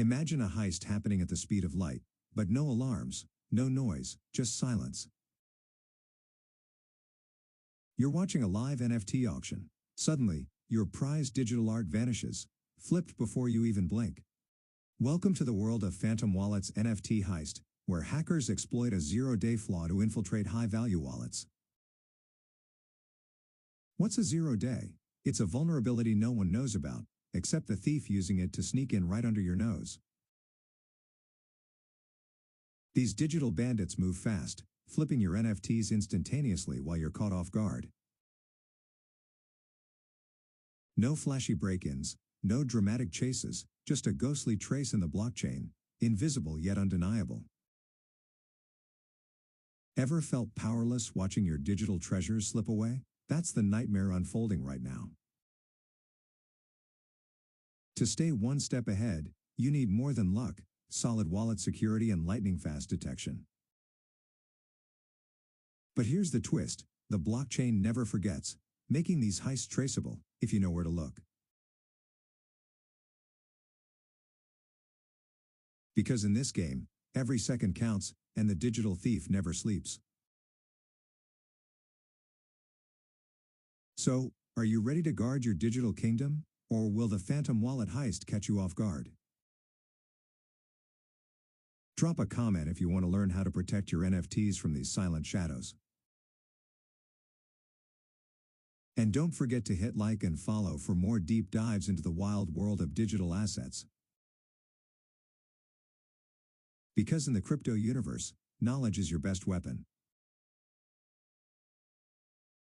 Imagine a heist happening at the speed of light, but no alarms, no noise, just silence. You're watching a live NFT auction. Suddenly, your prized digital art vanishes, flipped before you even blink. Welcome to the world of Phantom Wallet's NFT heist, where hackers exploit a zero-day flaw to infiltrate high-value wallets. What's a zero-day? It's a vulnerability no one knows about, except the thief using it to sneak in right under your nose. These digital bandits move fast, flipping your NFTs instantaneously while you're caught off guard. No flashy break-ins, no dramatic chases, just a ghostly trace in the blockchain, invisible yet undeniable. Ever felt powerless watching your digital treasures slip away? That's the nightmare unfolding right now. To stay one step ahead, you need more than luck, solid wallet security and lightning-fast detection. But here's the twist: the blockchain never forgets, making these heists traceable, if you know where to look. Because in this game, every second counts, and the digital thief never sleeps. So, are you ready to guard your digital kingdom, or will the Phantom Wallet heist catch you off guard? Drop a comment if you want to learn how to protect your NFTs from these silent shadows. And don't forget to hit like and follow for more deep dives into the wild world of digital assets. Because in the crypto universe, knowledge is your best weapon.